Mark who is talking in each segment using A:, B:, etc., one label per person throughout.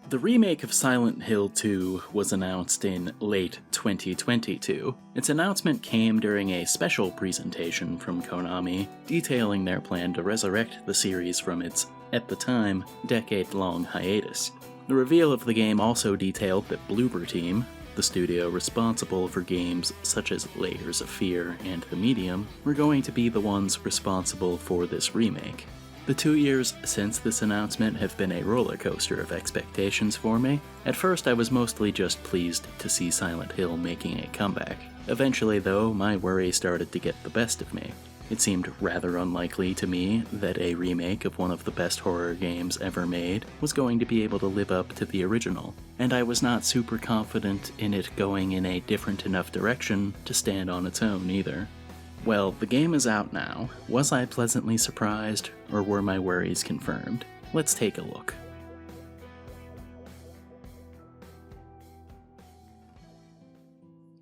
A: The remake of Silent Hill 2 was announced in late 2022. Its announcement came during a special presentation from Konami, detailing their plan to resurrect the series from its, at the time, decade-long hiatus. The reveal of the game also detailed that Bloober Team, the studio responsible for games such as Layers of Fear and The Medium, were going to be the ones responsible for this remake. The 2 years since this announcement have been a roller coaster of expectations for me. At first I was mostly just pleased to see Silent Hill making a comeback. Eventually though, my worry started to get the best of me. It seemed rather unlikely to me that a remake of one of the best horror games ever made was going to be able to live up to the original, and I was not super confident in it going in a different enough direction to stand on its own either. Well, the game is out now. Was I pleasantly surprised, or were my worries confirmed? Let's take a look.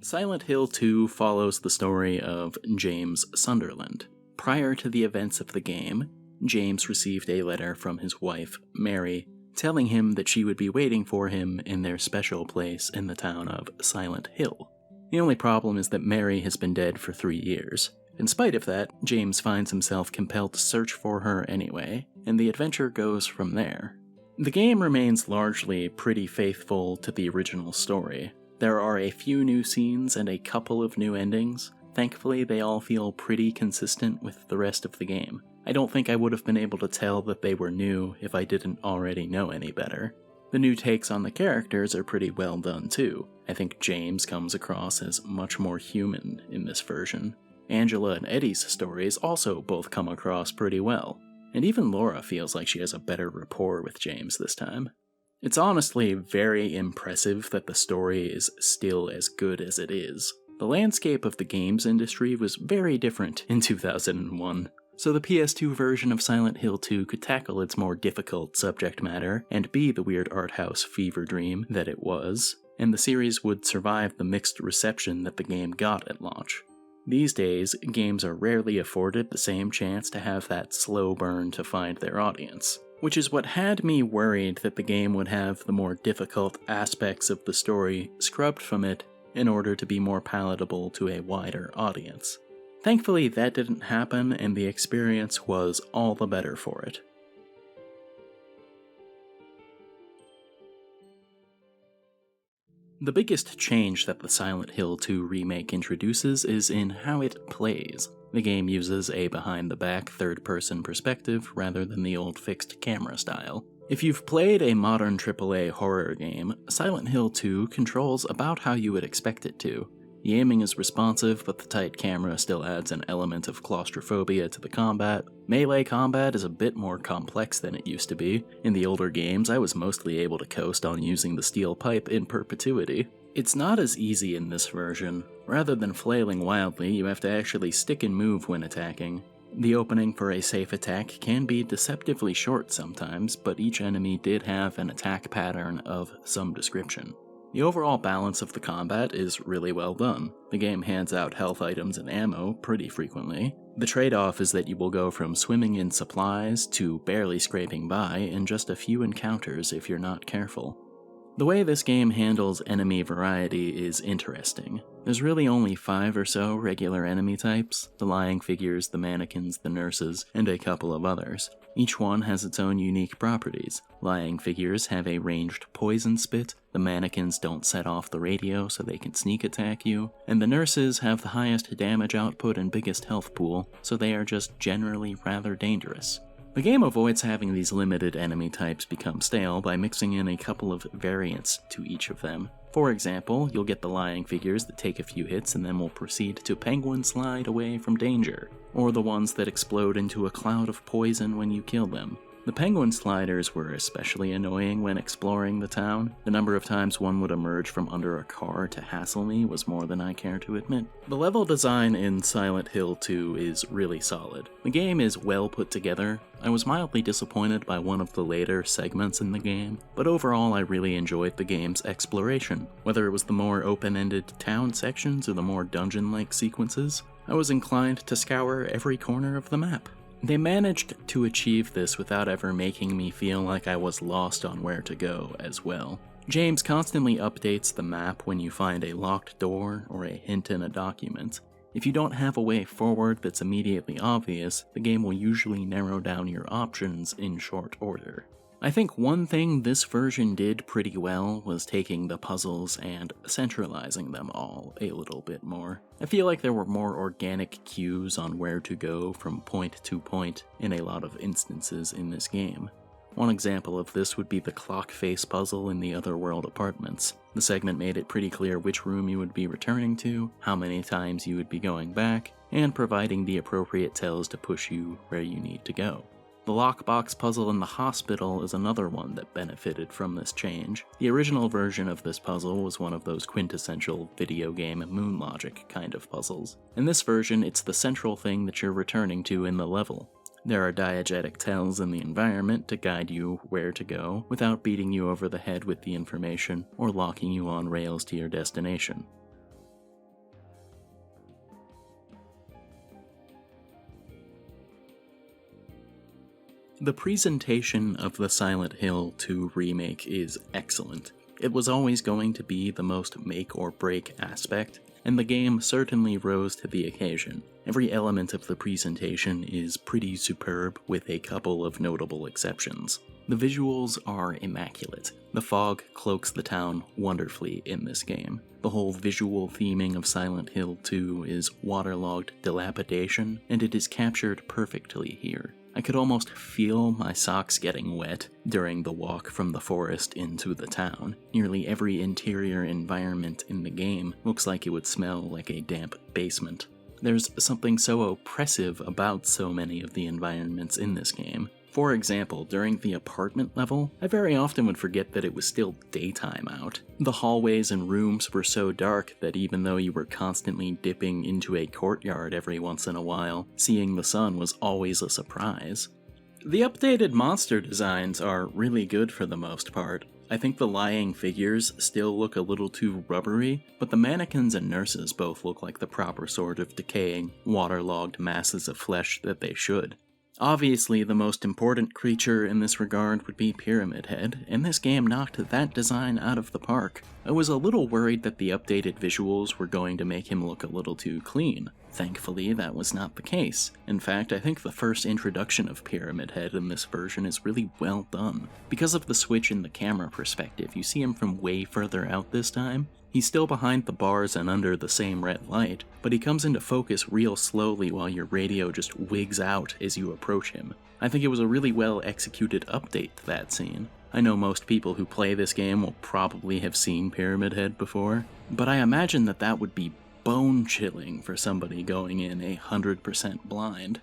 A: Silent Hill 2 follows the story of James Sunderland. Prior to the events of the game, James received a letter from his wife, Mary, telling him that she would be waiting for him in their special place in the town of Silent Hill. The only problem is that Mary has been dead for 3 years. In spite of that, James finds himself compelled to search for her anyway, and the adventure goes from there. The game remains largely pretty faithful to the original story. There are a few new scenes and a couple of new endings. Thankfully, they all feel pretty consistent with the rest of the game. I don't think I would have been able to tell that they were new if I didn't already know any better. The new takes on the characters are pretty well done too. I think James comes across as much more human in this version. Angela and Eddie's stories also both come across pretty well. And even Laura feels like she has a better rapport with James this time. It's honestly very impressive that the story is still as good as it is. The landscape of the games industry was very different in 2001. So the PS2 version of Silent Hill 2 could tackle its more difficult subject matter and be the weird art house fever dream that it was, and the series would survive the mixed reception that the game got at launch. These days, games are rarely afforded the same chance to have that slow burn to find their audience, which is what had me worried that the game would have the more difficult aspects of the story scrubbed from it in order to be more palatable to a wider audience. Thankfully, that didn't happen, and the experience was all the better for it. The biggest change that the Silent Hill 2 remake introduces is in how it plays. The game uses a behind-the-back third-person perspective rather than the old fixed camera style. If you've played a modern AAA horror game, Silent Hill 2 controls about how you would expect it to. The aiming is responsive, but the tight camera still adds an element of claustrophobia to the combat. Melee combat is a bit more complex than it used to be. In the older games, I was mostly able to coast on using the steel pipe in perpetuity. It's not as easy in this version. Rather than flailing wildly, you have to actually stick and move when attacking. The opening for a safe attack can be deceptively short sometimes, but each enemy did have an attack pattern of some description. The overall balance of the combat is really well done. The game hands out health items and ammo pretty frequently. The trade-off is that you will go from swimming in supplies to barely scraping by in just a few encounters if you're not careful. The way this game handles enemy variety is interesting. There's really only 5 or so regular enemy types: the lying figures, the mannequins, the nurses, and a couple of others. Each one has its own unique properties. Lying figures have a ranged poison spit, the mannequins don't set off the radio so they can sneak attack you, and the nurses have the highest damage output and biggest health pool, so they are just generally rather dangerous. The game avoids having these limited enemy types become stale by mixing in a couple of variants to each of them. For example, you'll get the lying figures that take a few hits and then will proceed to penguin slide away from danger, or the ones that explode into a cloud of poison when you kill them. The penguin sliders were especially annoying when exploring the town. The number of times one would emerge from under a car to hassle me was more than I care to admit. The level design in Silent Hill 2 is really solid. The game is well put together. I was mildly disappointed by one of the later segments in the game, but overall I really enjoyed the game's exploration. Whether it was the more open-ended town sections or the more dungeon-like sequences, I was inclined to scour every corner of the map. They managed to achieve this without ever making me feel like I was lost on where to go as well. James constantly updates the map when you find a locked door or a hint in a document. If you don't have a way forward that's immediately obvious, the game will usually narrow down your options in short order. I think one thing this version did pretty well was taking the puzzles and centralizing them all a little bit more. I feel like there were more organic cues on where to go from point to point in a lot of instances in this game. One example of this would be the clock face puzzle in the Otherworld apartments. The segment made it pretty clear which room you would be returning to, how many times you would be going back, and providing the appropriate tells to push you where you need to go. The lockbox puzzle in the hospital is another one that benefited from this change. The original version of this puzzle was one of those quintessential video game moon logic kind of puzzles. In this version, it's the central thing that you're returning to in the level. There are diegetic tells in the environment to guide you where to go without beating you over the head with the information or locking you on rails to your destination. The presentation of the Silent Hill 2 remake is excellent. It was always going to be the most make or break aspect, and the game certainly rose to the occasion. Every element of the presentation is pretty superb, with a couple of notable exceptions. The visuals are immaculate. The fog cloaks the town wonderfully in this game. The whole visual theming of Silent Hill 2 is waterlogged dilapidation, and it is captured perfectly here. I could almost feel my socks getting wet during the walk from the forest into the town. Nearly every interior environment in the game looks like it would smell like a damp basement. There's something so oppressive about so many of the environments in this game. For example, during the apartment level, I very often would forget that it was still daytime out. The hallways and rooms were so dark that even though you were constantly dipping into a courtyard every once in a while, seeing the sun was always a surprise. The updated monster designs are really good for the most part. I think the lying figures still look a little too rubbery, but the mannequins and nurses both look like the proper sort of decaying, waterlogged masses of flesh that they should. Obviously, the most important creature in this regard would be Pyramid Head, and this game knocked that design out of the park. I was a little worried that the updated visuals were going to make him look a little too clean. Thankfully, that was not the case. In fact, I think the first introduction of Pyramid Head in this version is really well done. Because of the switch in the camera perspective, you see him from way further out this time. He's still behind the bars and under the same red light, but he comes into focus real slowly while your radio just wigs out as you approach him. I think it was a really well executed update to that scene. I know most people who play this game will probably have seen Pyramid Head before, but I imagine that would be bone-chilling for somebody going in 100% blind.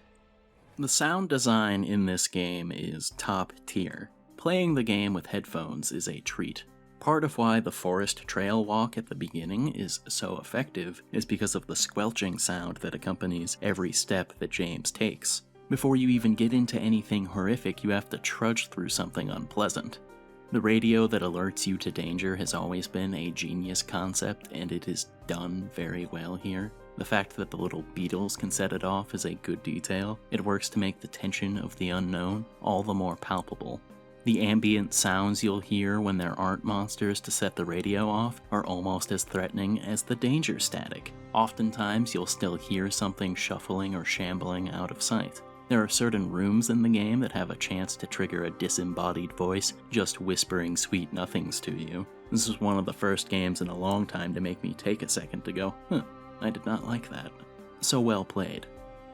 A: The sound design in this game is top tier. Playing the game with headphones is a treat. Part of why the forest trail walk at the beginning is so effective is because of the squelching sound that accompanies every step that James takes. Before you even get into anything horrific, you have to trudge through something unpleasant. The radio that alerts you to danger has always been a genius concept, and it is done very well here. The fact that the little beetles can set it off is a good detail. It works to make the tension of the unknown all the more palpable. The ambient sounds you'll hear when there aren't monsters to set the radio off are almost as threatening as the danger static. Oftentimes you'll still hear something shuffling or shambling out of sight. There are certain rooms in the game that have a chance to trigger a disembodied voice just whispering sweet nothings to you. This is one of the first games in a long time to make me take a second to go, I did not like that. So well played.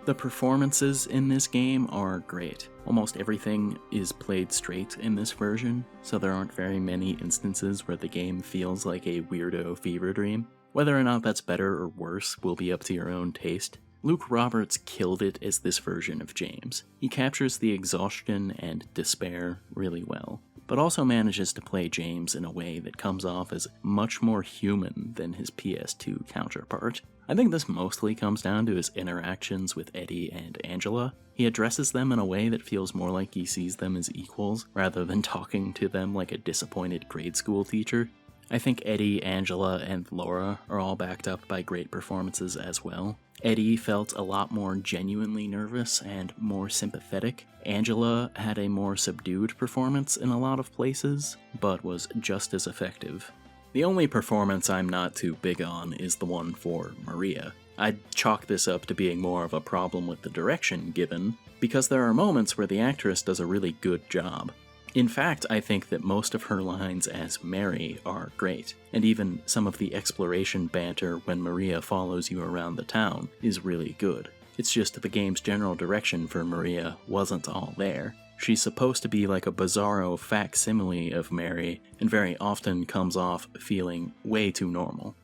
A: The performances in this game are great. Almost everything is played straight in this version, so there aren't very many instances where the game feels like a weirdo fever dream. Whether or not that's better or worse will be up to your own taste. Luke Roberts killed it as this version of James. He captures the exhaustion and despair really well, but also manages to play James in a way that comes off as much more human than his PS2 counterpart. I think this mostly comes down to his interactions with Eddie and Angela. He addresses them in a way that feels more like he sees them as equals, rather than talking to them like a disappointed grade school teacher. I think Eddie, Angela, and Laura are all backed up by great performances as well. Eddie felt a lot more genuinely nervous and more sympathetic. Angela had a more subdued performance in a lot of places, but was just as effective. The only performance I'm not too big on is the one for Maria. I'd chalk this up to being more of a problem with the direction given, because there are moments where the actress does a really good job. In fact, I think that most of her lines as Mary are great, and even some of the exploration banter when Maria follows you around the town is really good. It's just the game's general direction for Maria wasn't all there. She's supposed to be like a bizarro facsimile of Mary, and very often comes off feeling way too normal.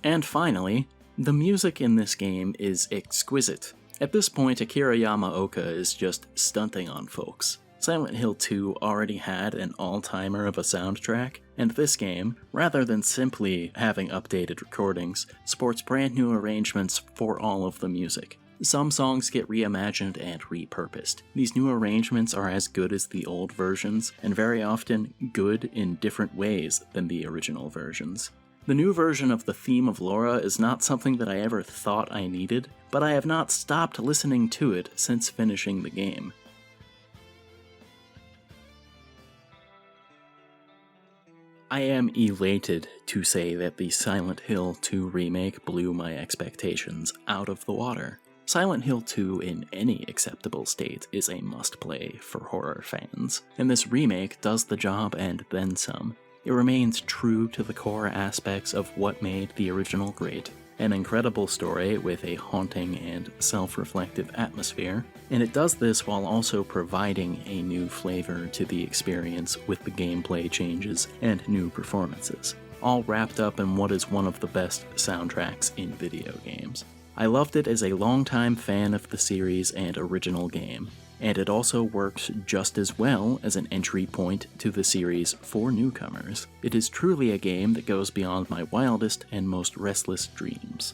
A: And finally, the music in this game is exquisite. At this point, Akira Yamaoka is just stunting on folks. Silent Hill 2 already had an all-timer of a soundtrack, and this game, rather than simply having updated recordings, sports brand new arrangements for all of the music. Some songs get reimagined and repurposed. These new arrangements are as good as the old versions, and very often good in different ways than the original versions. The new version of the theme of Laura is not something that I ever thought I needed, but I have not stopped listening to it since finishing the game. I am elated to say that the Silent Hill 2 remake blew my expectations out of the water. Silent Hill 2 in any acceptable state is a must-play for horror fans, and this remake does the job and then some. It remains true to the core aspects of what made the original great. An incredible story with a haunting and self-reflective atmosphere, and it does this while also providing a new flavor to the experience with the gameplay changes and new performances, all wrapped up in what is one of the best soundtracks in video games. I loved it as a longtime fan of the series and original game, and it also works just as well as an entry point to the series for newcomers. It is truly a game that goes beyond my wildest and most restless dreams.